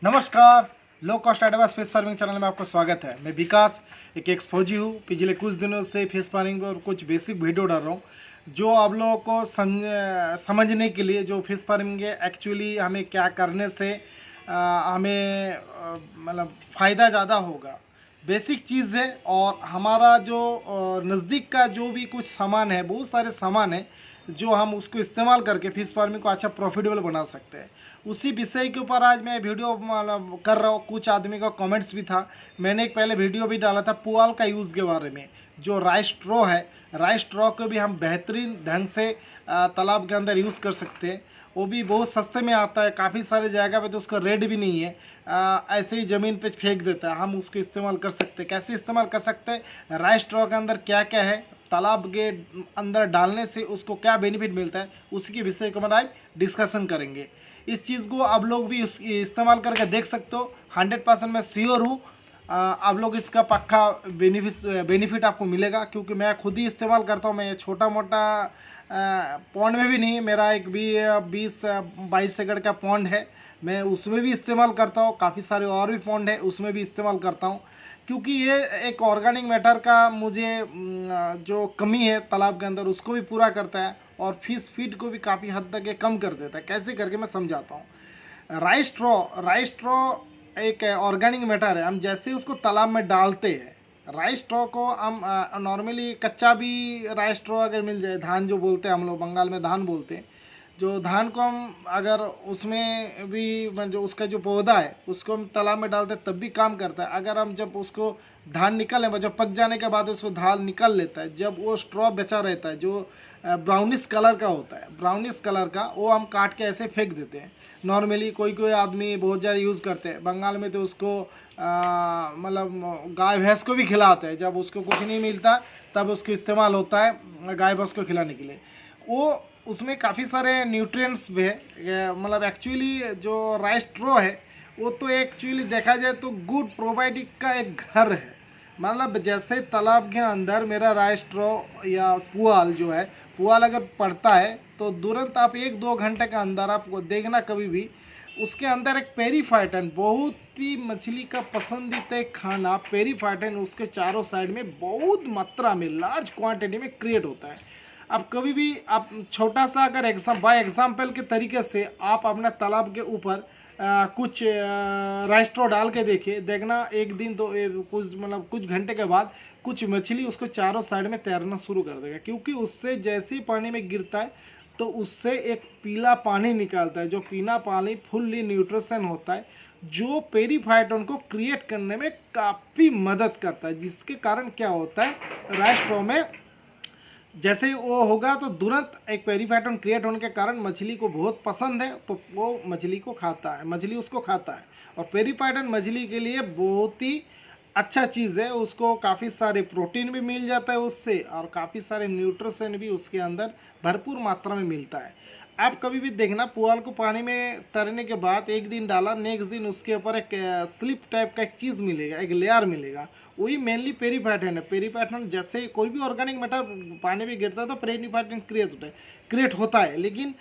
नमस्कार, low cost advance fish farming channel में आपका स्वागत है। मैं विकास एक एक्सपोजी हूँ। पिछले कुछ दिनों से फिश फार्मिंग और कुछ बेसिक वीडियो डाल रहा हूँ जो आप लोगों को समझने के लिए, जो फिश फार्मिंग है एक्चुअली हमें क्या करने से हमें मतलब फ़ायदा ज़्यादा होगा। बेसिक चीज़ है। और हमारा जो नज़दीक का जो भी कुछ सामान है, बहुत सारे सामान है जो हम उसको इस्तेमाल करके फिश फार्मिंग को अच्छा प्रॉफिटेबल बना सकते हैं। उसी विषय के ऊपर आज मैं वीडियो मतलब कर रहा हूँ। कुछ आदमी का कमेंट्स भी था। मैंने एक पहले वीडियो भी डाला था पुआल का यूज़ के बारे में। जो राइस स्ट्रॉ है, राइस स्ट्रॉ को भी हम बेहतरीन ढंग से तालाब के अंदर यूज़ कर सकते हैं। वो भी बहुत सस्ते में आता है। काफ़ी सारे जगह पे तो उसका रेट भी नहीं है, ऐसे ही ज़मीन पे फेंक देता है। हम उसको इस्तेमाल कर सकते हैं। कैसे इस्तेमाल कर सकते हैं, राइस स्ट्रॉ के अंदर क्या क्या है, तालाब के अंदर डालने से उसको क्या बेनिफिट मिलता है, उसके विषय को हम आज डिस्कशन करेंगे। इस चीज़ को आप लोग भी इस्तेमाल करके देख सकते हो। 100% मैं श्योर हूँ आप लोग इसका पक्का बेनिफिट आपको मिलेगा, क्योंकि मैं खुद ही इस्तेमाल करता हूँ। मैं छोटा मोटा पौंड में भी नहीं, मेरा एक भी 20-22 एकड़ का पौंड है, मैं उसमें भी इस्तेमाल करता हूँ। काफ़ी सारे और भी पौंड है, उसमें भी इस्तेमाल करता हूँ, क्योंकि ये एक ऑर्गेनिक मैटर का मुझे जो कमी है तालाब के अंदर उसको भी पूरा करता है और फिश फीड को भी काफ़ी हद तक ये कम कर देता है। कैसे करके मैं समझाता हूँ। राइस स्ट्रॉ एक ऑर्गेनिक मैटर है। हम जैसे उसको तालाब में डालते हैं, राइस स्ट्रॉ को हम नॉर्मली कच्चा भी राइस स्ट्रॉ अगर मिल जाए, धान जो बोलते हैं हम लोग बंगाल में धान बोलते हैं, जो धान को हम अगर उसमें भी जो उसका जो पौधा है उसको हम तालाब में डालते हैं तब भी काम करता है। अगर हम जब उसको धान निकल जब पक जाने के बाद उसको धान निकल लेता है, जब वो स्ट्रॉ बचा रहता है जो ब्राउनिश कलर का होता है, ब्राउनिश कलर का, वो हम काट के ऐसे फेंक देते हैं। नॉर्मली कोई कोई आदमी बहुत ज़्यादा यूज़ करते हैं बंगाल में, तो उसको मतलब गाय भैंस को भी खिलाते हैं। जब उसको कुछ नहीं मिलता तब उसको इस्तेमाल होता है गाय भैंस को खिलाने के लिए। वो उसमें काफ़ी सारे न्यूट्रिएंट्स भी है। मतलब एक्चुअली जो राइस स्ट्रॉ है वो तो एक्चुअली देखा जाए तो गुड प्रोबायोटिक का एक घर है। मतलब जैसे तालाब के अंदर मेरा राइस स्ट्रॉ या पुआल जो है, पुआल अगर पड़ता है तो तुरंत आप 1-2 घंटे के अंदर आपको देखना कभी भी उसके अंदर एक पेरीफाइटन, बहुत ही मछली का पसंदीदा एक खाना पेरीफाइटन, उसके चारों साइड में बहुत मात्रा में रार्ज क्वांटिटी में क्रिएट होता है। अब कभी भी आप छोटा सा अगर बाय एग्जाम्पल के तरीके से आप अपने तालाब के ऊपर कुछ राइस स्ट्रॉ डाल के देखिए, देखना एक दिन तो कुछ मतलब कुछ घंटे के बाद कुछ मछली उसको चारों साइड में तैरना शुरू कर देगा, क्योंकि उससे जैसे ही पानी में गिरता है तो उससे एक पीला पानी निकलता है। जो पीला पानी फुल्ली न्यूट्रिशन होता है, जो पेरीफाइटन को क्रिएट करने में काफ़ी मदद करता है, जिसके कारण क्या होता है राइस स्ट्रॉ में जैसे ही वो होगा तो तुरंत एक पेरीफाइटन क्रिएट होने के कारण मछली को बहुत पसंद है, तो वो मछली को खाता है, मछली उसको खाता है। और पेरीफाइटन मछली के लिए बहुत ही अच्छा चीज़ है। उसको काफ़ी सारे प्रोटीन भी मिल जाता है उससे, और काफ़ी सारे न्यूट्रिशन भी उसके अंदर भरपूर मात्रा में मिलता है। आप कभी भी देखना पुआल को पानी में तैरने के बाद एक दिन डाला, नेक्स्ट दिन उसके ऊपर एक स्लिप टाइप का एक चीज़ मिलेगा, एक लेयर मिलेगा, वही मेनली पेरीफाइटन है। पेरीफाइटन जैसे कोई भी ऑर्गेनिक मैटर पानी में गिरता है तो पेरीफाइटन क्रिएट होता है। लेकिन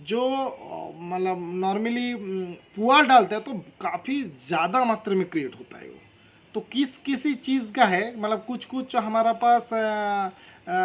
जो मतलब नॉर्मली पुआल डालते हैं तो काफ़ी ज़्यादा मात्रा में क्रिएट होता है वो। तो किसी चीज़ का है, मतलब कुछ कुछ हमारा पास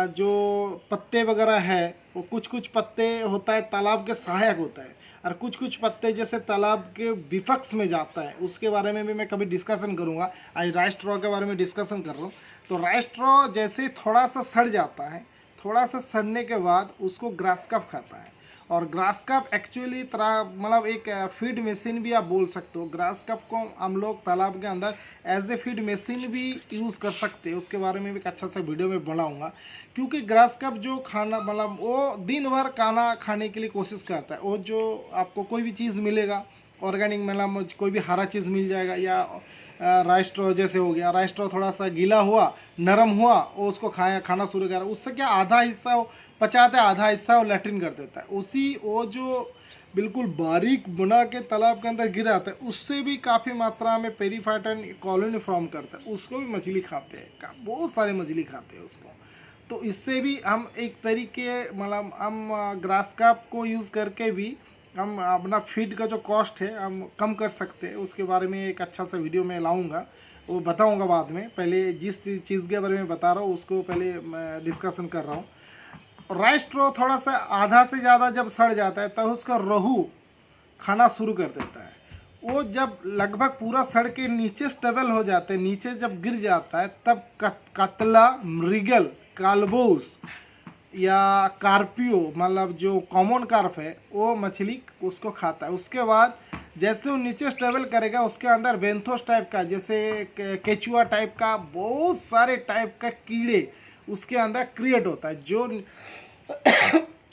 जो पत्ते वगैरह है, वो कुछ कुछ पत्ते होता है तालाब के सहायक होता है, और कुछ कुछ पत्ते जैसे तालाब के विपक्ष में जाता है। उसके बारे में भी मैं कभी डिस्कशन करूँगा। आज राइस स्ट्रॉ के बारे में डिस्कशन कर रहा हूँ। तो राइस स्ट्रॉ जैसे थोड़ा सा सड़ जाता है, थोड़ा सा सड़ने के बाद उसको ग्रास कप खाता है। और ग्रास कप एक्चुअली तरह मतलब एक फीड मशीन भी आप बोल सकते हो। ग्रास कप को हम लोग तालाब के अंदर एज ए फीड मशीन भी यूज़ कर सकते हैं। उसके बारे में भी एक अच्छा सा वीडियो में बनाऊंगा, क्योंकि ग्रास कप जो खाना मतलब वो दिन भर खाना खाने के लिए कोशिश करता है। वो जो आपको कोई भी चीज़ मिलेगा ऑर्गेनिक, मतलब कोई भी हरा चीज़ मिल जाएगा, या राइस स्ट्रॉ जैसे हो गया, राइस स्ट्रॉ थोड़ा सा गीला हुआ, नरम हुआ, वो उसको खाना शुरू कर, उससे क्या आधा हिस्सा वो पचाता है, आधा हिस्सा वो लैट्रिन कर देता है। उसी वो जो बिल्कुल बारीक बना के तालाब के अंदर गिरा आता है, उससे भी काफ़ी मात्रा में पेरीफाइटन कॉलोनी फॉर्म करता है। उसको भी मछली खाते हैं, बहुत सारे मछली खाते हैं उसको। तो इससे भी हम एक तरीके मतलब हम ग्रास काप को यूज़ करके भी हम अपना फीड का जो कॉस्ट है हम कम कर सकते हैं, उसके बारे में एक अच्छा सा वीडियो मैं लाऊंगा, वो बताऊंगा बाद में। पहले जिस चीज़ के बारे में बता रहा हूँ उसको पहले मैं डिस्कशन कर रहा हूँ। राइस स्ट्रो थोड़ा सा आधा से ज़्यादा जब सड़ जाता है तब उसका रोहू खाना शुरू कर देता है। वो जब लगभग पूरा सड़ के नीचे स्टेबल हो जाते हैं, नीचे जब गिर जाता है, तब कतला, मृगल, कालबोस या कार्पियो मतलब जो कॉमन कार्प है वो मछली उसको खाता है। उसके बाद जैसे वो नीचे स्टेबल करेगा उसके अंदर बेंथोस टाइप का, जैसे केचुआ टाइप का बहुत सारे टाइप का कीड़े उसके अंदर क्रिएट होता है। जो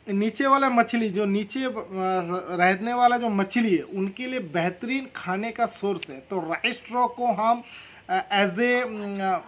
नीचे वाला मछली, जो नीचे रहने वाला जो मछली है उनके लिए बेहतरीन खाने का सोर्स है। तो राइस स्ट्रो को हम एज ए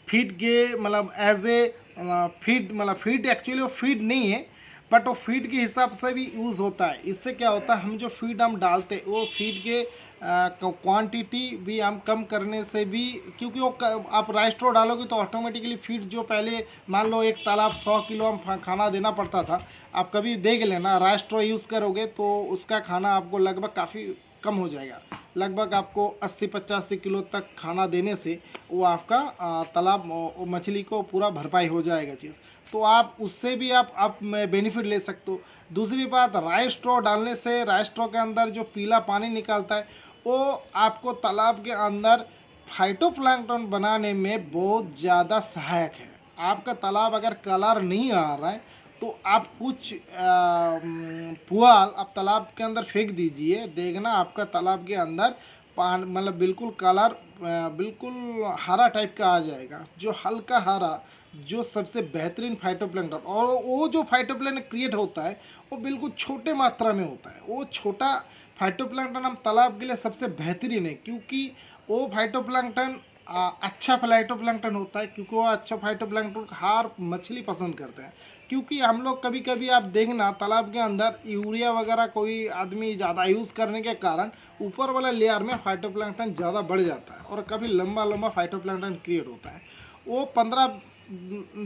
फीड के मतलब एज ए फीड, मतलब फीड एक्चुअली वो फीड नहीं है बट वो फीड के हिसाब से भी यूज़ होता है। इससे क्या होता है, हम जो फीड हम डालते हैं वो फीड के क्वांटिटी भी हम कम करने से भी, क्योंकि वो आप राइस स्ट्रो डालोगे तो ऑटोमेटिकली फीड जो पहले मान लो एक तालाब 100 किलो हम खाना देना पड़ता था, आप कभी देख लेना राइस स्ट्रो यूज़ करोगे तो उसका खाना आपको लगभग काफ़ी कम हो जाएगा। लगभग आपको 80-85 किलो तक खाना देने से वो आपका तालाब मछली को पूरा भरपाई हो जाएगा चीज़। तो आप उससे भी आप बेनिफिट ले सकते हो। दूसरी बात, राइस स्ट्रो डालने से राइस स्ट्रो के अंदर जो पीला पानी निकलता है वो आपको तालाब के अंदर फाइटोप्लैंक्टन बनाने में बहुत ज़्यादा सहायक है। आपका तालाब अगर कलर नहीं आ रहा है तो आप कुछ पुआल आप तालाब के अंदर फेंक दीजिए, देखना आपका तालाब के अंदर पानी मतलब बिल्कुल कलर बिल्कुल हरा टाइप का आ जाएगा, जो हल्का हरा, जो सबसे बेहतरीन फाइटोप्लैंक्टन। और वो जो फाइटोप्लैंक्टन क्रिएट होता है वो बिल्कुल छोटे मात्रा में होता है। वो छोटा फाइटोप्लैंक्टन हम तालाब के लिए सबसे बेहतरीन है, क्योंकि वो फाइटोप्लैंक्टन अच्छा फाइटोप्लैंक्टन होता है, क्योंकि वो अच्छा फाइटोप्लैंक्टन हर मछली पसंद करते हैं। क्योंकि हम लोग कभी कभी आप देखना तालाब के अंदर यूरिया वगैरह कोई आदमी ज़्यादा यूज़ करने के कारण ऊपर वाला लेयर में फाइटोप्लैंक्टन ज़्यादा बढ़ जाता है और कभी लंबा लंबा फाइटोप्लैंक्टन क्रिएट होता है। वो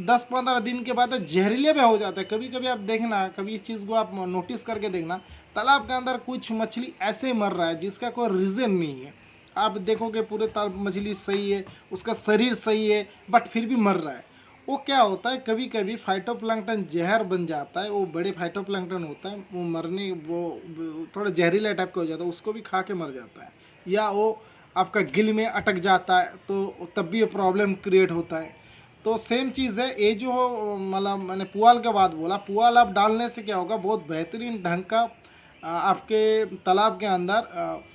10-15 दिन के बाद जहरीले भी हो जाता है। कभी कभी आप देखना, कभी इस चीज़ को आप नोटिस करके देखना, तालाब के अंदर कुछ मछली ऐसे मर रहा है जिसका कोई रीज़न नहीं है। आप देखोगे पूरे तालाब मछली सही है, उसका शरीर सही है, बट फिर भी मर रहा है। वो क्या होता है, कभी कभी फाइटोप्लैंक्टन जहर बन जाता है। वो बड़े फाइटोप्लैंक्टन होता है, वो मरने वो थोड़ा जहरीला टाइप का हो जाता है, उसको भी खा के मर जाता है, या वो आपका गिल में अटक जाता है तो तब भी ये प्रॉब्लम क्रिएट होता है। तो सेम चीज़ है ये जो मतलब मैंने पुआल के बाद बोला, पुआल आप डालने से क्या होगा, बहुत बेहतरीन ढंग का आपके तालाब के अंदर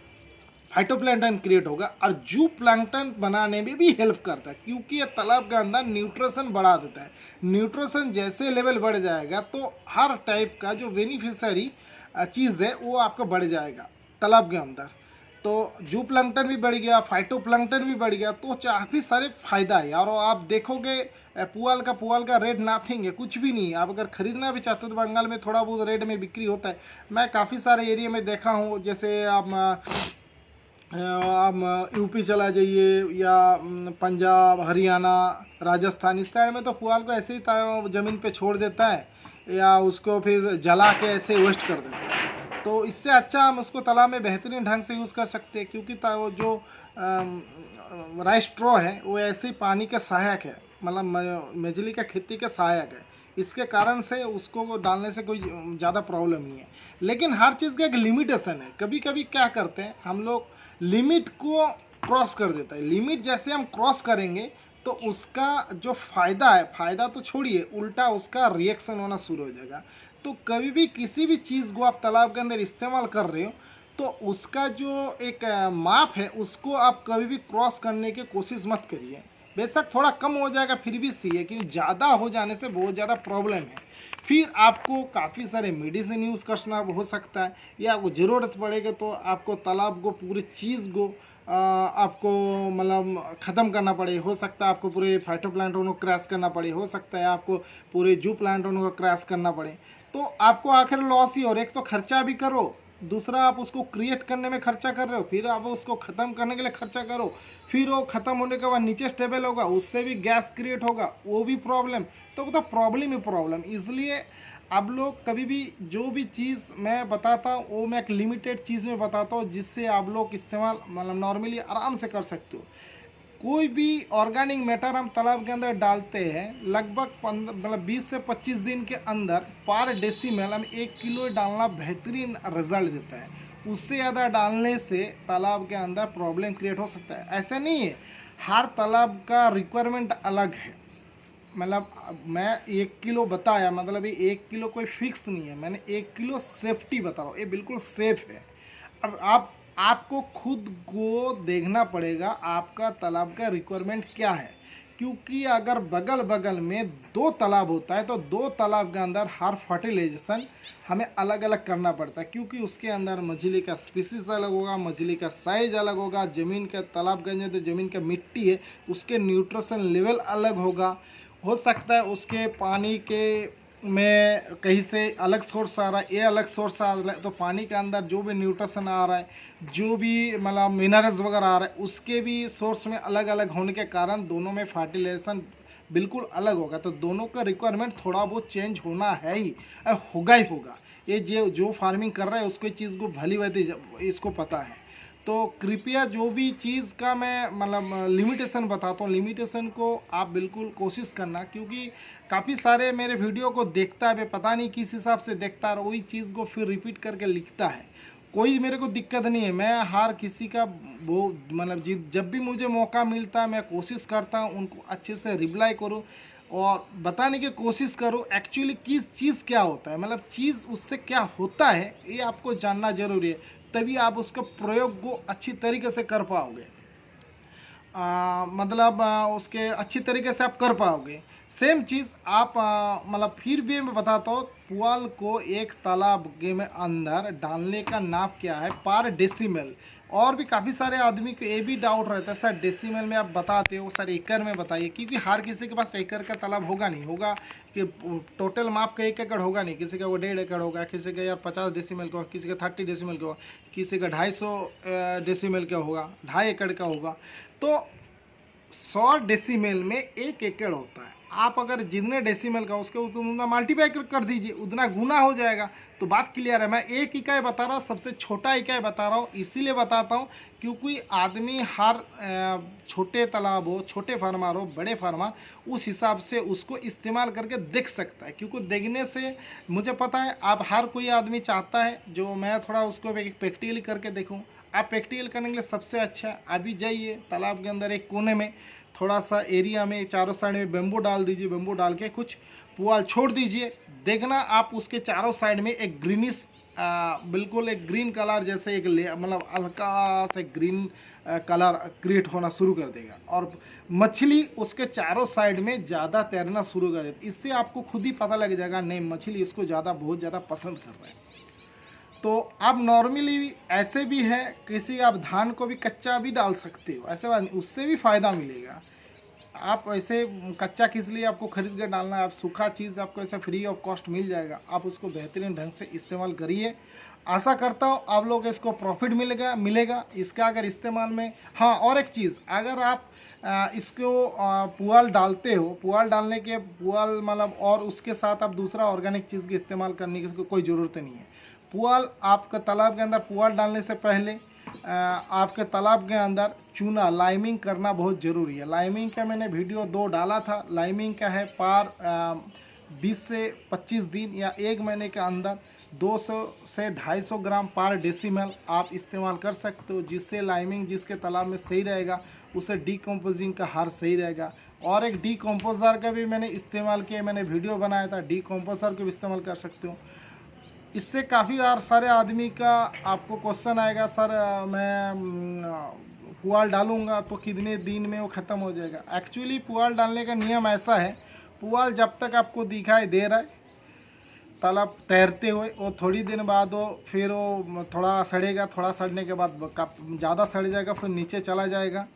फाइटोप्लैंक्टन क्रिएट होगा और जू प्लैंक्टन बनाने में भी हेल्प करता है, क्योंकि ये तालाब के अंदर न्यूट्रिशन बढ़ा देता है। न्यूट्रिशन जैसे लेवल बढ़ जाएगा तो हर टाइप का जो बेनिफिशियरी चीज़ है वो आपका बढ़ जाएगा तालाब के अंदर। तो जू प्लैंक्टन भी बढ़ गया, फाइटोप्लैंक्टन भी बढ़ गया, तो काफ़ी सारे फायदा है। और आप देखोगे पुआल का रेट नाथिंग है, कुछ भी नहीं है। आप अगर खरीदना भी चाहते हो तो बंगाल में थोड़ा बहुत रेट में बिक्री होता है। मैं काफ़ी सारे एरिया में देखा हूँ, जैसे आप यूपी चला जाइए या पंजाब, हरियाणा, राजस्थान, इस साइड में तो पुआल को ऐसे ही ज़मीन पे छोड़ देता है या उसको फिर जला के ऐसे वेस्ट कर देता है। तो इससे अच्छा हम उसको तालाब में बेहतरीन ढंग से यूज़ कर सकते हैं, क्योंकि वो जो राइस स्ट्रो है वो ऐसे ही पानी का सहायक है, मतलब मछली का खेती का सहायक है। इसके कारण से उसको डालने से कोई ज़्यादा प्रॉब्लम नहीं है। लेकिन हर चीज़ का एक लिमिटेशन है। कभी कभी क्या करते हैं हम लोग, लिमिट को क्रॉस कर देता है। लिमिट जैसे हम क्रॉस करेंगे तो उसका जो फ़ायदा है, फ़ायदा तो छोड़िए, उल्टा उसका रिएक्शन होना शुरू हो जाएगा। तो कभी भी किसी भी चीज़ को आप तालाब के अंदर इस्तेमाल कर रहे हो तो उसका जो एक माप है उसको आप कभी भी क्रॉस करने की कोशिश मत करिए। बेशक थोड़ा कम हो जाएगा फिर भी सही है, क्योंकि ज़्यादा हो जाने से बहुत ज़्यादा प्रॉब्लम है। फिर आपको काफ़ी सारे मेडिसिन यूज़ करना हो सकता है, या आपको ज़रूरत पड़ेगा तो आपको तालाब को पूरी चीज़ को आपको मतलब ख़त्म करना पड़े। हो सकता है आपको पूरे फाइटोप्लैंक्टन को क्रैश करना पड़े, हो सकता है आपको पूरे जू प्लैंक्टन को क्रैश करना पड़े। तो आपको आखिर लॉस ही, और एक तो खर्चा भी करो, दूसरा आप उसको क्रिएट करने में खर्चा कर रहे हो, फिर आप उसको ख़त्म करने के लिए खर्चा करो, फिर वो ख़त्म होने के बाद नीचे स्टेबल होगा, उससे भी गैस क्रिएट होगा, वो भी प्रॉब्लम। तो प्रॉब्लम ही प्रॉब्लम। इसलिए आप लोग कभी भी जो भी चीज़ मैं बताता हूँ वो मैं एक लिमिटेड चीज़ में बताता हूँ, जिससे आप लोग इस्तेमाल मतलब नॉर्मली आराम से कर सकते हो। कोई भी ऑर्गेनिक मैटर हम तालाब के अंदर डालते हैं, लगभग 15 मतलब 20 से 25 दिन के अंदर पर डेसीमल हम 1 किलो डालना बेहतरीन रिजल्ट देता है। उससे ज़्यादा डालने से तालाब के अंदर प्रॉब्लम क्रिएट हो सकता है। ऐसा नहीं है, हर तालाब का रिक्वायरमेंट अलग है। मतलब मैं 1 किलो बताया, मतलब ये 1 किलो कोई फिक्स नहीं है, मैंने 1 किलो सेफ्टी बता रहा हूँ, ये बिल्कुल सेफ है। अब आपको खुद को देखना पड़ेगा आपका तालाब का रिक्वायरमेंट क्या है, क्योंकि अगर बगल बगल में 2 तालाब होता है तो 2 तालाब के अंदर हर फर्टिलाइजेशन हमें अलग अलग करना पड़ता है, क्योंकि उसके अंदर मछली का स्पीसीज अलग होगा, मछली का साइज अलग होगा, ज़मीन का तालाब के अंदर तो ज़मीन का मिट्टी है उसके न्यूट्रिशन लेवल अलग होगा। हो सकता है उसके पानी के में कहीं से अलग सोर्स आ रहा है, ये अलग सोर्स आ रहा है, तो पानी के अंदर जो भी न्यूट्रिशन आ रहा है, जो भी मतलब मिनरल्स वगैरह आ रहा है, उसके भी सोर्स में अलग अलग होने के कारण दोनों में फर्टिलाइजेशन बिल्कुल अलग होगा। तो दोनों का रिक्वायरमेंट थोड़ा बहुत चेंज होना है ही, होगा ही होगा। ये जो फार्मिंग कर रहा है उसको चीज़ को भली भांति इसको पता है। तो कृपया जो भी चीज़ का मैं मतलब लिमिटेशन बताता हूँ, लिमिटेशन को आप बिल्कुल कोशिश करना, क्योंकि काफ़ी सारे मेरे वीडियो को देखता है, पता नहीं किस हिसाब से देखता है, वही चीज़ को फिर रिपीट करके लिखता है। कोई मेरे को दिक्कत नहीं है, मैं हर किसी का वो मतलब जब भी मुझे मौका मिलता है मैं कोशिश करता हूँ उनको अच्छे से रिप्लाई करूँ और बताने की कोशिश करूँ एक्चुअली किस चीज़ क्या होता है, मतलब चीज़ उससे क्या होता है ये आपको जानना ज़रूरी है, तभी आप उसका प्रयोग को अच्छी तरीके से कर पाओगे। मतलब उसके अच्छी तरीके से आप कर पाओगे। सेम चीज़ आप मतलब फिर भी मैं बताता हूँ, पुआल को एक तालाब के में अंदर डालने का नाप क्या है पर डेसिमल। और भी काफ़ी सारे आदमी को ये भी डाउट रहता है, सर डेसिमल में आप बताते हो, सर एकड़ में बताइए, क्योंकि हर किसी के पास एकड़ का तालाब होगा नहीं, होगा कि टोटल माप का 1 एकड़ होगा नहीं, किसी का वो 1.5 एकड़ होगा, किसी का यार 50 डेसिमल का, किसी का 30 डेसिमल का होगा, किसी का 250 डेसिमल का होगा, 2.5 एकड़ का होगा। तो 100 डेसिमल में 1 एकड़ होता है। आप अगर जितने डेसिमल का उसके उतना मल्टीप्लाई कर दीजिए, उतना गुना हो जाएगा। तो बात क्लियर है। मैं एक इकाई बता रहा हूँ, सबसे छोटा इकाई बता रहा हूँ, इसीलिए बताता हूँ क्योंकि आदमी हर छोटे तालाब हो, छोटे फार्मर हो, बड़े फार्मर उस हिसाब से उसको इस्तेमाल करके देख सकता है। क्योंकि देखने से मुझे पता है आप हर कोई आदमी चाहता है जो मैं थोड़ा उसको प्रैक्टिकली करके देखूँ। आप प्रैक्टिकल करने के लिए सबसे अच्छा अभी जाइए तालाब के अंदर एक कोने में थोड़ा सा एरिया में चारों साइड में बेम्बू डाल दीजिए, बेम्बू डाल के कुछ पुआल छोड़ दीजिए। देखना आप उसके चारों साइड में एक ग्रीनिश बिल्कुल एक ग्रीन कलर जैसे एक मतलब हल्का से ग्रीन कलर क्रिएट होना शुरू कर देगा और मछली उसके चारों साइड में ज़्यादा तैरना शुरू कर देती। इससे आपको खुद ही पता लग जाएगा नहीं मछली इसको बहुत ज़्यादा पसंद कर रहा है। तो आप नॉर्मली ऐसे भी है, किसी आप धान को भी कच्चा भी डाल सकते हो, ऐसे बात नहीं, उससे भी फ़ायदा मिलेगा। आप ऐसे कच्चा किस लिए आपको खरीद कर डालना है, आप सूखा चीज़ आपको ऐसे फ्री ऑफ कॉस्ट मिल जाएगा, आप उसको बेहतरीन ढंग से इस्तेमाल करिए। आशा करता हूँ आप लोग इसको प्रॉफिट मिलेगा इसका अगर इस्तेमाल में। हाँ, और एक चीज़, अगर आप इसको पुआल डालते हो, पुआल डालने के पुआल मतलब और उसके साथ आप दूसरा ऑर्गेनिक चीज़ की इस्तेमाल करने की कोई ज़रूरत नहीं है। पुआल आपका तालाब के अंदर पुआल डालने से पहले आपके तालाब के अंदर चूना लाइमिंग करना बहुत ज़रूरी है। लाइमिंग का मैंने वीडियो 2 डाला था। लाइमिंग का है पार 20 से 25 दिन या 1 महीने के अंदर 200 से 250 ग्राम पर डेसिमल आप इस्तेमाल कर सकते हो, जिससे लाइमिंग जिसके तालाब में सही रहेगा उसे डीकम्पोजिंग का हार सही रहेगा। और एक डीकम्पोजर का भी मैंने इस्तेमाल किया, मैंने वीडियो बनाया था, डीकम्पोजर का भी इस्तेमाल कर सकते हो। इससे काफ़ी सारे आदमी का आपको क्वेश्चन आएगा, सर मैं पुआल डालूंगा तो कितने दिन में वो ख़त्म हो जाएगा। एक्चुअली पुआल डालने का नियम ऐसा है, पुआल जब तक आपको दिखाई दे रहा है तालाब तैरते हुए, वो थोड़ी दिन बाद वो फिर वो थोड़ा सड़ेगा, थोड़ा सड़ने के बाद ज़्यादा सड़ जाएगा, फिर नीचे चला जाएगा।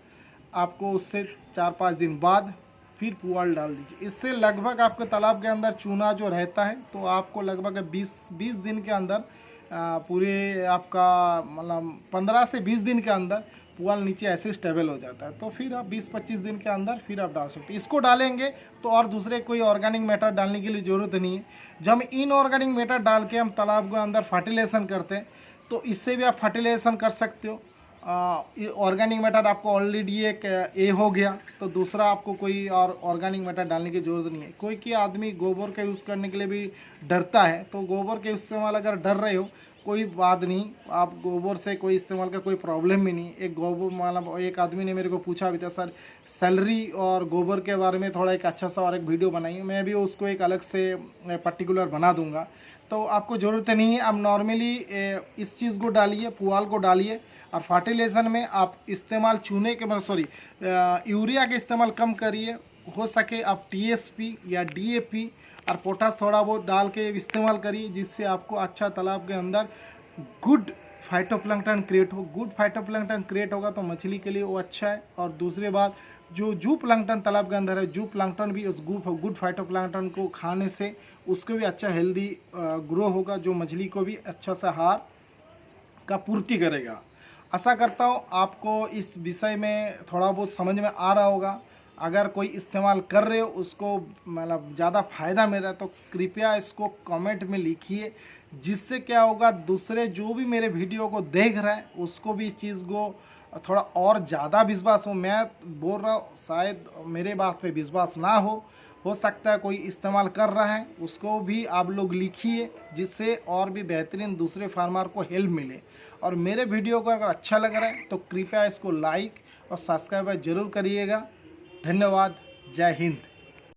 आपको उससे 4-5 दिन बाद फिर पुआल डाल दीजिए। इससे लगभग आपके तालाब के अंदर चूना जो रहता है तो आपको लगभग 20 दिन के अंदर पूरे आपका मतलब 15 से 20 दिन के अंदर पुआल नीचे ऐसे स्टेबल हो जाता है। तो फिर आप 20-25 दिन के अंदर फिर आप डाल सकते हैं। इसको डालेंगे तो और दूसरे कोई ऑर्गेनिक मैटर डालने के लिए ज़रूरत नहीं है। जब हम इनऑर्गेनिक मैटर डाल के हम तालाब के अंदर फर्टिलाइजेशन करते हैं तो इससे भी आप फर्टिलाइजेशन कर सकते हो। ऑर्गेनिक मैटर आपको ऑलरेडी एक ए हो गया, तो दूसरा आपको कोई और ऑर्गेनिक मैटर डालने की ज़रूरत नहीं है। कोई कि आदमी गोबर का यूज़ करने के लिए भी डरता है, तो गोबर के इस्तेमाल अगर डर रहे हो कोई बात नहीं, आप गोबर से कोई इस्तेमाल का कोई प्रॉब्लम भी नहीं। एक गोबर मतलब एक आदमी ने मेरे को पूछा भी था, सर सैलरी और गोबर के बारे में थोड़ा एक अच्छा सा और एक वीडियो बनाइए। मैं भी उसको एक अलग से पर्टिकुलर बना दूंगा। तो आपको ज़रूरत नहीं है, आप नॉर्मली इस चीज़ को डालिए, पुआल को डालिए। और फर्टिलाइजेशन में आप इस्तेमाल चूने के मतलब यूरिया के इस्तेमाल कम करिए। हो सके आप टीएसपी या डीएपी और पोटास थोड़ा बहुत डाल के इस्तेमाल करिए, जिससे आपको अच्छा तालाब के अंदर गुड फाइटोप्लैंक्टन क्रिएट हो। गुड फाइटोप्लैंक्टन क्रिएट होगा तो मछली के लिए वो अच्छा है। और दूसरी बात, जो जू प्लैंक्टन तालाब के अंदर है, जू प्लैंक्टन भी उस गुड फाइटोप्लैंक्टन को खाने से उसको भी अच्छा हेल्दी ग्रो होगा, जो मछली को भी अच्छा सा आहार का पूर्ति करेगा। आशा करता हूँ आपको इस विषय में थोड़ा बहुत समझ में आ रहा होगा। अगर कोई इस्तेमाल कर रहे हो, उसको मतलब ज़्यादा फ़ायदा मिल रहा है, तो कृपया इसको कमेंट में लिखिए, जिससे क्या होगा दूसरे जो भी मेरे वीडियो को देख रहा है उसको भी इस चीज़ को थोड़ा और ज़्यादा विश्वास हो। मैं बोल रहा हूँ, शायद मेरे बात पे विश्वास ना हो सकता है कोई इस्तेमाल कर रहा है, उसको भी आप लोग लिखिए, जिससे और भी बेहतरीन दूसरे फार्मर को हेल्प मिले। और मेरे वीडियो को अगर अच्छा लग रहा है तो कृपया इसको लाइक और सब्सक्राइब जरूर करिएगा। धन्यवाद। जय हिंद।